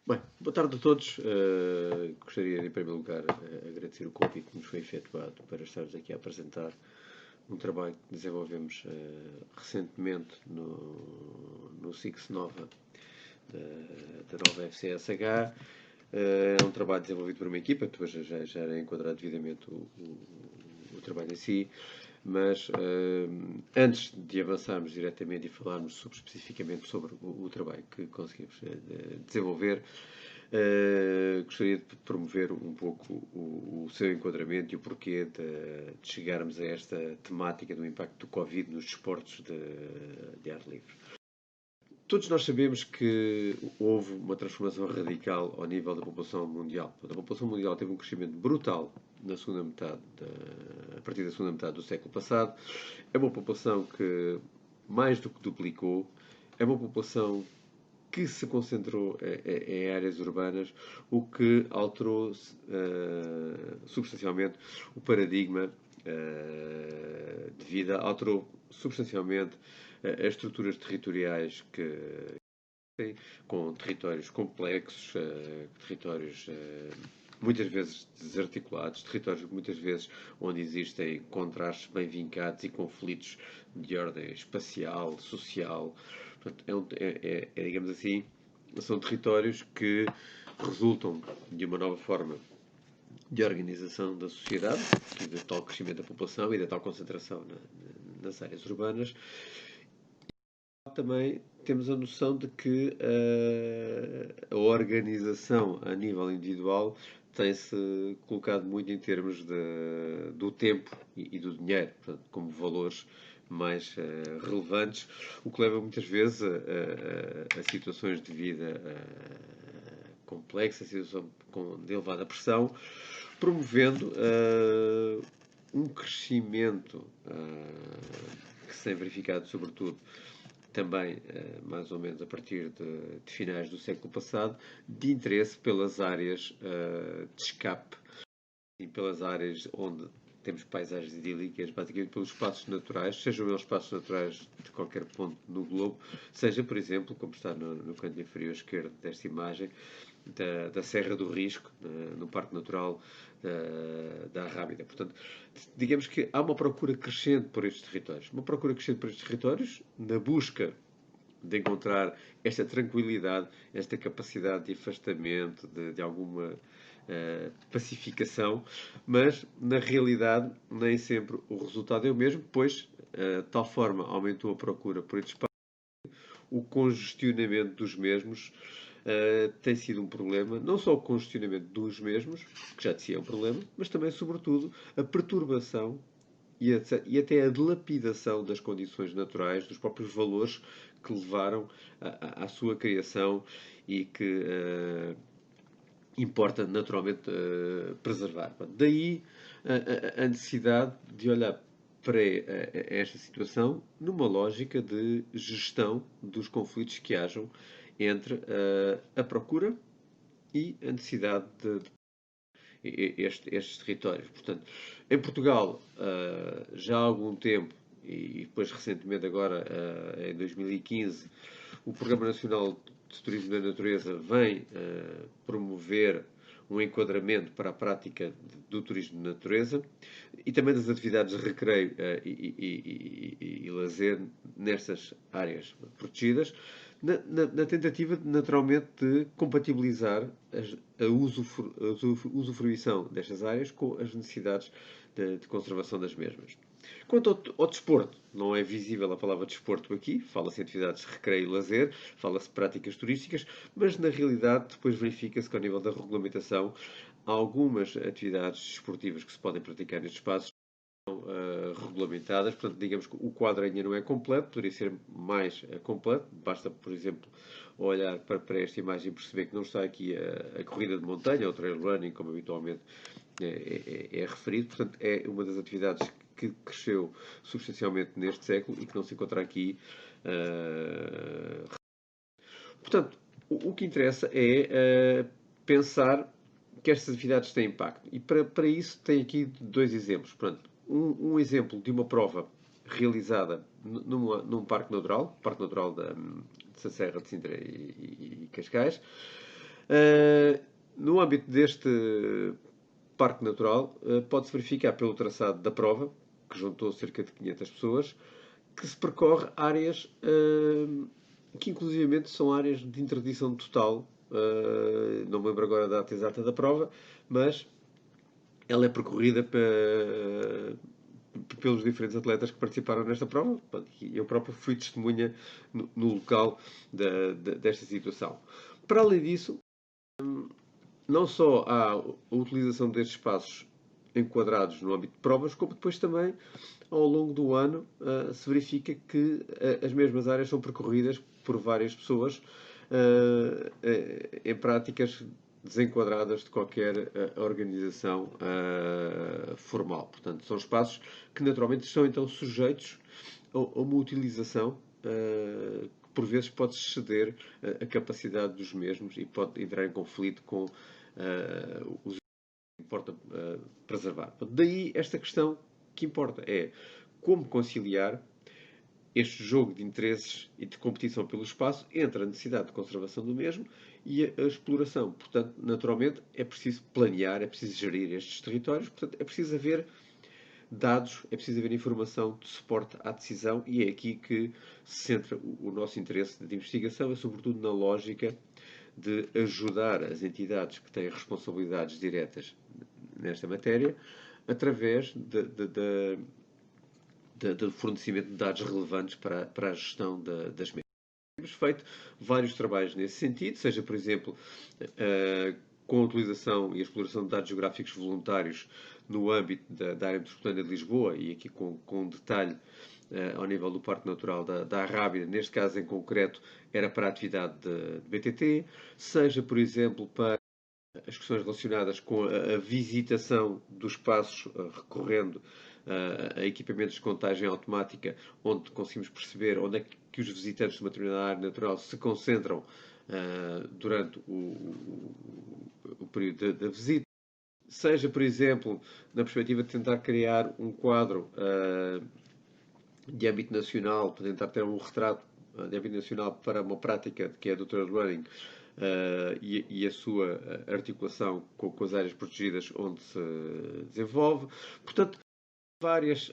Bem, boa tarde a todos. Gostaria de, em primeiro lugar, agradecer o convite que nos foi efetuado para estarmos aqui a apresentar um trabalho que desenvolvemos recentemente no SIX Nova da nova FCSH. É um trabalho desenvolvido por uma equipa, depois já era enquadrado devidamente o trabalho em si, mas antes de avançarmos diretamente e falarmos especificamente sobre o trabalho que conseguimos desenvolver, gostaria de promover um pouco o seu enquadramento e o porquê de chegarmos a esta temática do impacto do Covid nos desportos de ar livre. Todos nós sabemos que houve uma transformação radical ao nível da população mundial. A população mundial teve um crescimento brutal na segunda metade, a partir da segunda metade do século passado. É uma população que mais do que duplicou. É uma população que se concentrou em áreas urbanas, o que alterou substancialmente o paradigma de vida, alterou substancialmente as estruturas territoriais que têm, com territórios complexos, territórios muitas vezes desarticulados, territórios muitas vezes onde existem contrastes bem vincados e conflitos de ordem espacial, social. Portanto, digamos assim, são territórios que resultam de uma nova forma de organização da sociedade, e do tal crescimento da população e da tal concentração nas áreas urbanas. Também temos a noção de que a organização a nível individual tem-se colocado muito em termos do tempo e do dinheiro, portanto, como valores mais relevantes, o que leva muitas vezes a situações de vida complexas, situação de elevada pressão, promovendo um crescimento que se tem verificado sobretudo também mais ou menos a partir de finais do século passado, de interesse pelas áreas de escape e pelas áreas onde temos paisagens idílicas, basicamente pelos espaços naturais, sejam eles espaços naturais de qualquer ponto no globo, seja, por exemplo, como está no canto inferior esquerdo desta imagem, da Serra do Risco, no Parque Natural da Arrábida. Portanto, digamos que há uma procura crescente por estes territórios. Uma procura crescente por estes territórios na busca de encontrar esta tranquilidade, esta capacidade de afastamento, de alguma pacificação, mas na realidade nem sempre o resultado é o mesmo, pois de tal forma aumentou a procura por estes espaços, o congestionamento dos mesmos tem sido um problema, não só o congestionamento dos mesmos, que já de si é um problema, mas também, sobretudo, a perturbação e até a dilapidação das condições naturais, dos próprios valores que levaram à sua criação e que importa naturalmente preservar. Daí a necessidade de olhar para esta situação numa lógica de gestão dos conflitos que hajam entre a procura e a necessidade estes territórios. Portanto, em Portugal, já há algum tempo, e depois recentemente agora, em 2015, o Programa Nacional de Turismo da Natureza vem promover um enquadramento para a prática do turismo de natureza e também das atividades de recreio e lazer nestas áreas protegidas, na tentativa, naturalmente, de compatibilizar a usufruição destas áreas com as necessidades de conservação das mesmas. Quanto ao desporto, não é visível a palavra desporto aqui, fala-se em atividades de recreio e lazer, fala-se de práticas turísticas, mas na realidade depois verifica-se que ao nível da regulamentação há algumas atividades desportivas que se podem praticar nestes espaços regulamentadas, portanto, digamos que o quadro ainda não é completo, poderia ser mais completo, basta, por exemplo, olhar para esta imagem e perceber que não está aqui a corrida de montanha, ou trail running, como habitualmente é referido, portanto, é uma das atividades que cresceu substancialmente neste século e que não se encontra aqui. Portanto, o que interessa é pensar que estas atividades têm impacto. E para isso tem aqui dois exemplos. Portanto, um exemplo de uma prova realizada num parque natural da Serra de Sintra e Cascais, No âmbito deste Parque Natural, pode-se verificar pelo traçado da prova, que juntou cerca de 500 pessoas, que se percorre áreas que inclusivamente são áreas de interdição total. Não me lembro agora da data exata da prova, mas ela é percorrida pelos diferentes atletas que participaram nesta prova. Eu próprio fui testemunha no local desta situação. Para além disso, não só há a utilização destes espaços enquadrados no âmbito de provas, como depois também, ao longo do ano, se verifica que as mesmas áreas são percorridas por várias pessoas em práticas desenquadradas de qualquer organização formal. Portanto, são espaços que naturalmente estão então sujeitos a uma utilização que por vezes pode exceder a capacidade dos mesmos e pode entrar em conflito com os que importa preservar. Daí esta questão que importa é como conciliar este jogo de interesses e de competição pelo espaço entre a necessidade de conservação do mesmo e a exploração. Portanto, naturalmente, é preciso planear, é preciso gerir estes territórios, portanto, é preciso haver dados, é preciso haver informação de suporte à decisão e é aqui que se centra o nosso interesse de investigação, é sobretudo na lógica de ajudar as entidades que têm responsabilidades diretas nesta matéria através do fornecimento de dados relevantes para a gestão das mesmas. Temos feito vários trabalhos nesse sentido, seja, por exemplo, com a utilização e a exploração de dados geográficos voluntários no âmbito da área metropolitana de Lisboa, e aqui com detalhe ao nível do Parque Natural da Arrábida, neste caso em concreto era para a atividade de BTT, seja, por exemplo, para as questões relacionadas com a visitação dos espaços recorrendo a equipamentos de contagem automática, onde conseguimos perceber onde é que os visitantes de uma determinada área natural se concentram durante o período da visita. Seja, por exemplo, na perspectiva de tentar criar um quadro de âmbito nacional, para tentar ter um retrato de âmbito nacional para uma prática que é do trail running, e a sua articulação com as áreas protegidas onde se desenvolve. Portanto, várias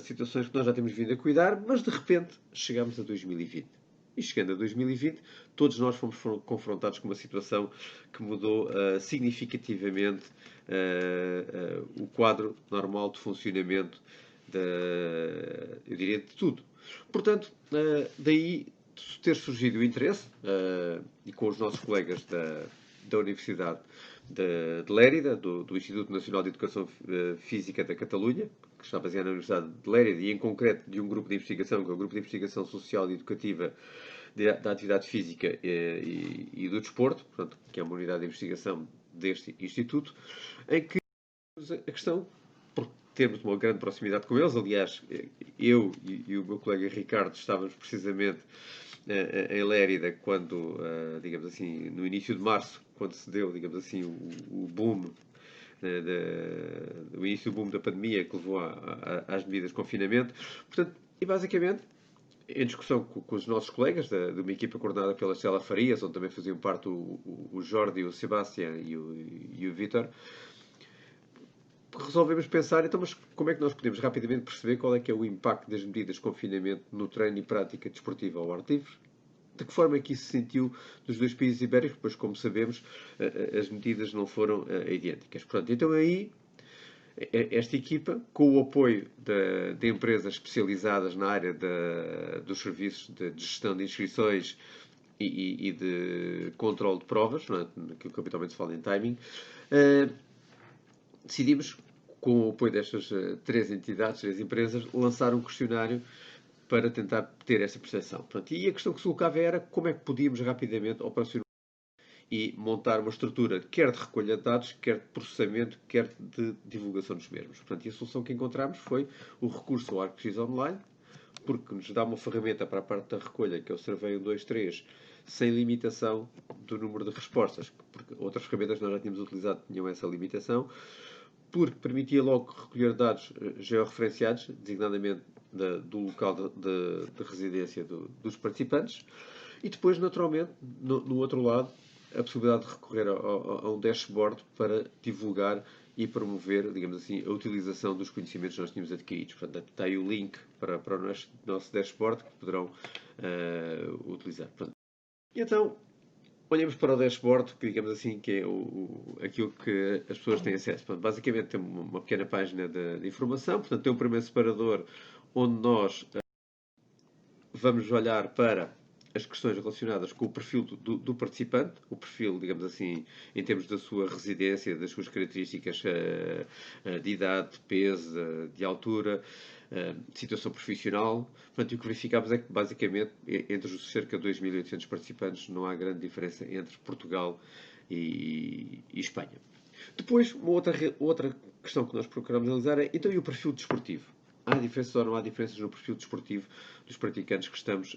situações que nós já temos vindo a cuidar, mas de repente chegamos a 2020. E chegando a 2020, todos nós fomos confrontados com uma situação que mudou significativamente o quadro normal de funcionamento, eu diria, de tudo. Portanto, daí ter surgido o interesse, e com os nossos colegas da Universidade de Lérida, do Instituto Nacional de Educação Física da Catalunha, que está baseado na Universidade de Lérida, e em concreto de um grupo de investigação, que é o Grupo de Investigação Social e Educativa da Atividade Física e do Desporto, portanto, que é uma unidade de investigação deste Instituto, em que a questão, por termos uma grande proximidade com eles, aliás, eu e o meu colega Ricardo estávamos precisamente em Lérida quando, digamos assim, no início de março, quando se deu, digamos assim, o boom, o início do boom da pandemia que levou às medidas de confinamento. Portanto, e basicamente, em discussão com os nossos colegas de uma equipa coordenada pela Estela Farias, onde também faziam parte o Jordi, o Sebastião e o Vítor, resolvemos pensar, então, mas como é que nós podemos rapidamente perceber qual é que é o impacto das medidas de confinamento no treino e prática desportiva ao ar livre? De que forma é que isso se sentiu nos dois países ibéricos? Pois, como sabemos, as medidas não foram idênticas. Portanto, então aí, esta equipa, com o apoio de empresas especializadas na área dos serviços de gestão de inscrições e de controle de provas, não é? Aquilo que habitualmente se fala em timing, decidimos, com o apoio destas três entidades, três empresas, lançar um questionário para tentar ter essa percepção. Pronto, e a questão que se colocava era como é que podíamos rapidamente operacionar e montar uma estrutura, quer de recolha de dados, quer de processamento, quer de divulgação dos mesmos. Portanto, e a solução que encontramos foi o recurso ao ArcGIS Online, porque nos dá uma ferramenta para a parte da recolha, que é o Survey 123, sem limitação do número de respostas, porque outras ferramentas nós já tínhamos utilizado tinham essa limitação, porque permitia logo recolher dados georreferenciados, designadamente do local de residência dos participantes, e depois, naturalmente, no outro lado, a possibilidade de recorrer a um dashboard para divulgar e promover, digamos assim, a utilização dos conhecimentos que nós tínhamos adquiridos. Portanto, está aí o link para o nosso dashboard que poderão utilizar. Portanto, e então, olhamos para o dashboard, que digamos assim, que é aquilo que as pessoas têm acesso. Portanto, basicamente tem uma pequena página de informação, portanto tem um primeiro separador onde nós vamos olhar para as questões relacionadas com o perfil do participante, o perfil, digamos assim, em termos da sua residência, das suas características de idade, de peso, de altura, de situação profissional. Portanto, o que verificámos é que, basicamente, entre os cerca de 2.800 participantes, não há grande diferença entre Portugal e Espanha. Depois, uma outra questão que nós procuramos analisar é, então, e o perfil desportivo? Há diferenças ou não há diferenças no perfil desportivo dos praticantes que estamos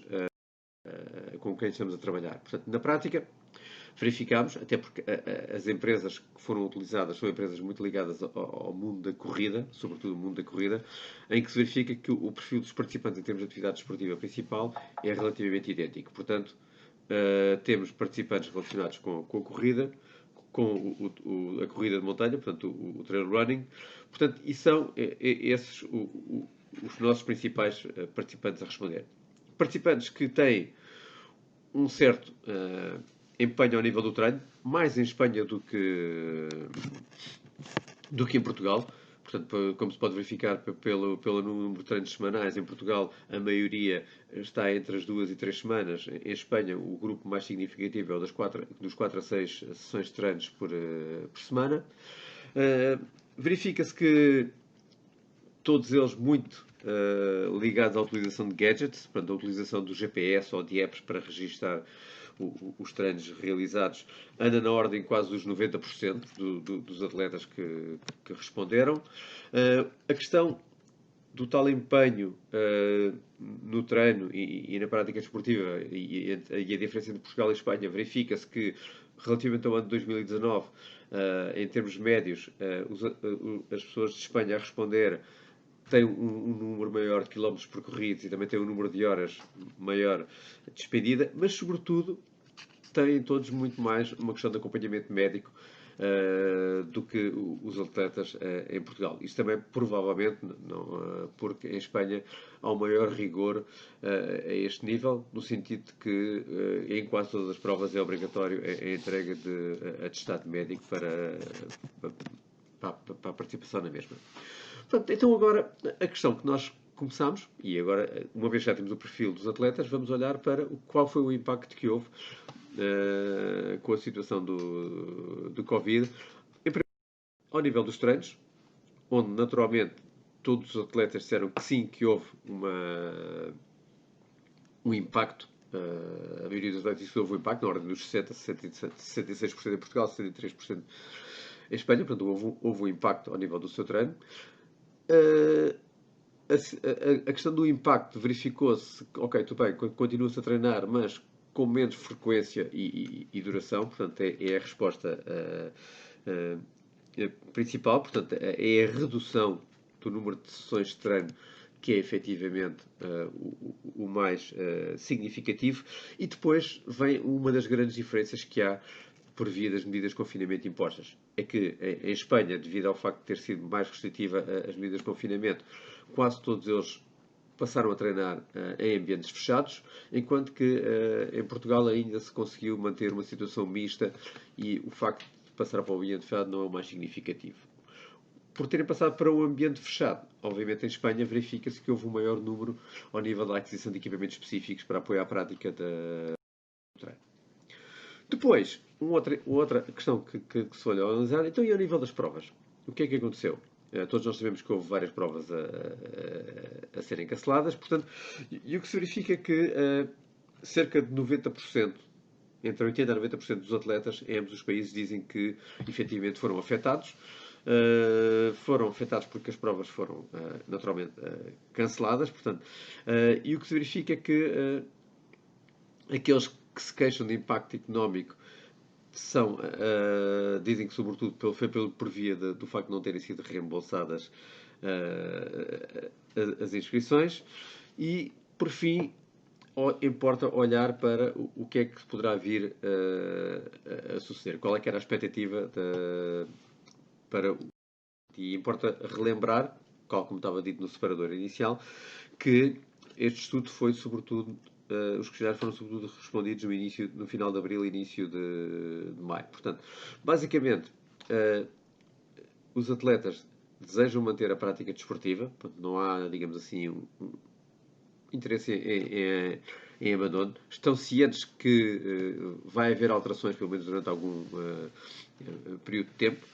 com quem estamos a trabalhar? Portanto, na prática, verificámos, até porque as empresas que foram utilizadas são empresas muito ligadas ao mundo da corrida, sobretudo o mundo da corrida, em que se verifica que o perfil dos participantes em termos de atividade esportiva principal é relativamente idêntico. Portanto, temos participantes relacionados com a corrida, com a corrida de montanha, portanto, o trail running. Portanto, e são esses os nossos principais participantes a responder. Participantes que têm um certo empenho ao nível do treino, mais em Espanha do que em Portugal. Portanto, como se pode verificar pelo número de treinos semanais, em Portugal a maioria está entre as 2 e 3 semanas. Em Espanha, o grupo mais significativo é o dos 4 a 6 sessões de treinos por semana. Verifica-se que todos eles muito ligados à utilização de gadgets, portanto, a utilização do GPS ou de apps para registar os treinos realizados, anda na ordem quase dos 90% dos atletas que responderam. A questão do tal empenho no treino e na prática desportiva e a diferença entre Portugal e Espanha, verifica-se que, relativamente ao ano de 2019, em termos médios, as pessoas de Espanha a responder têm um número maior de quilómetros percorridos e também têm um número de horas maior despendida, mas, sobretudo, têm todos muito mais uma questão de acompanhamento médico do que os atletas em Portugal. Isto também, provavelmente, não, porque em Espanha há um maior rigor a este nível, no sentido de que em quase todas as provas é obrigatório a entrega de atestado médico para a participação na mesma. Pronto, então agora a questão que nós começámos, e agora, uma vez que já temos o perfil dos atletas, vamos olhar para qual foi o impacto que houve com a situação do Covid, ao nível dos treinos, onde naturalmente todos os atletas disseram que sim, que houve um impacto. A maioria dos atletas disse que houve um impacto, na ordem dos 60%, 66% em Portugal, 73% em Espanha, portanto houve um impacto ao nível do seu treino. A questão do impacto verificou-se, ok, tudo bem, continua-se a treinar, mas com menos frequência e duração, portanto é a resposta principal, portanto é a redução do número de sessões de treino que é efetivamente o mais significativo, e depois vem uma das grandes diferenças que há por via das medidas de confinamento impostas. É que em Espanha, devido ao facto de ter sido mais restritiva as medidas de confinamento, quase todos eles passaram a treinar em ambientes fechados, enquanto que em Portugal ainda se conseguiu manter uma situação mista e o facto de passar para o ambiente fechado não é o mais significativo. Por terem passado para um ambiente fechado, obviamente em Espanha verifica-se que houve um maior número ao nível da aquisição de equipamentos específicos para apoiar a prática do treino. Depois, outra questão que se olha a analisar, então e ao nível das provas? O que é que aconteceu? Todos nós sabemos que houve várias provas a serem canceladas, portanto, e o que se verifica é que cerca de 90%, entre 80% a 90% dos atletas em ambos os países dizem que efetivamente foram afetados. Foram afetados porque as provas foram naturalmente canceladas, portanto, e o que se verifica é que aqueles que se queixam de impacto económico são, dizem que sobretudo foi por via do facto de não terem sido reembolsadas as inscrições. E, por fim, importa olhar para o que é que poderá vir a suceder. Qual é que era a expectativa para. E importa relembrar, tal como estava dito no separador inicial, que este estudo foi sobretudo. Os questionários foram sobretudo respondidos no final de abril e início de maio. Portanto, basicamente, os atletas desejam manter a prática desportiva, portanto, não há, digamos assim, interesse em abandono. Estão cientes que vai haver alterações, pelo menos durante algum período de tempo.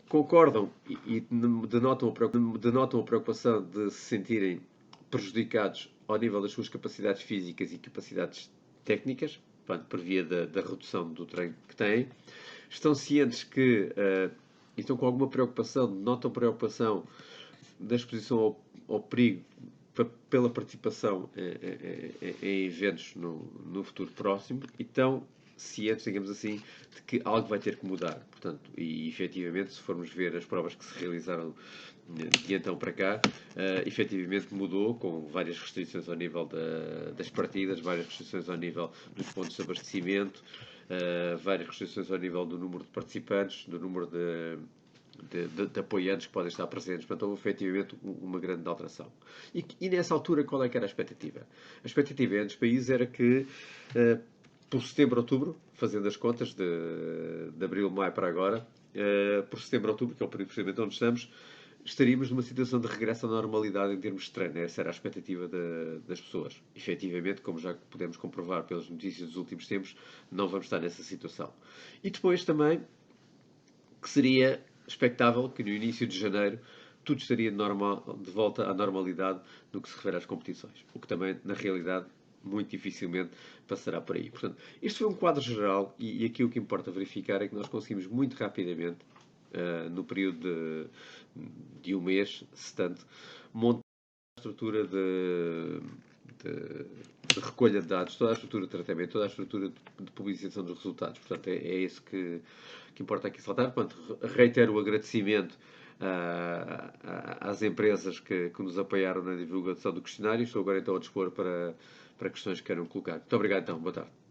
Concordam e denotam a preocupação de se sentirem prejudicados ao nível das suas capacidades físicas e capacidades técnicas, portanto, por via da redução do treino que têm. Estão cientes que e estão com alguma preocupação, notam preocupação da exposição ao perigo pela participação em eventos no futuro próximo e estão cientes, digamos assim, de que algo vai ter que mudar. Portanto, e efetivamente, se formos ver as provas que se realizaram de então para cá, efetivamente mudou, com várias restrições ao nível das partidas, várias restrições ao nível dos pontos de abastecimento, várias restrições ao nível do número de participantes, do número de apoiantes que podem estar presentes. Portanto, houve efetivamente uma grande alteração. E nessa altura, qual é que era a expectativa? A expectativa entre os países era que, por setembro, outubro, fazendo as contas de abril, maio para agora, por setembro, outubro, que é o período precisamente onde estamos, estaríamos numa situação de regresso à normalidade em termos de treino. Essa era a expectativa das pessoas. Efetivamente, como já podemos comprovar pelas notícias dos últimos tempos, não vamos estar nessa situação. E depois também que seria expectável que no início de janeiro tudo estaria de volta à normalidade no que se refere às competições. O que também, na realidade, muito dificilmente passará por aí. Portanto, este foi um quadro geral e aqui o que importa verificar é que nós conseguimos muito rapidamente, no período de um mês, se tanto, montar a estrutura de recolha de dados, toda a estrutura de tratamento, toda a estrutura de publicização dos resultados. Portanto, é isso que importa aqui saltar. Portanto, reitero o agradecimento às empresas que nos apoiaram na divulgação do questionário. Estou agora então a dispor para questões que queiram colocar. Muito obrigado então. Boa tarde.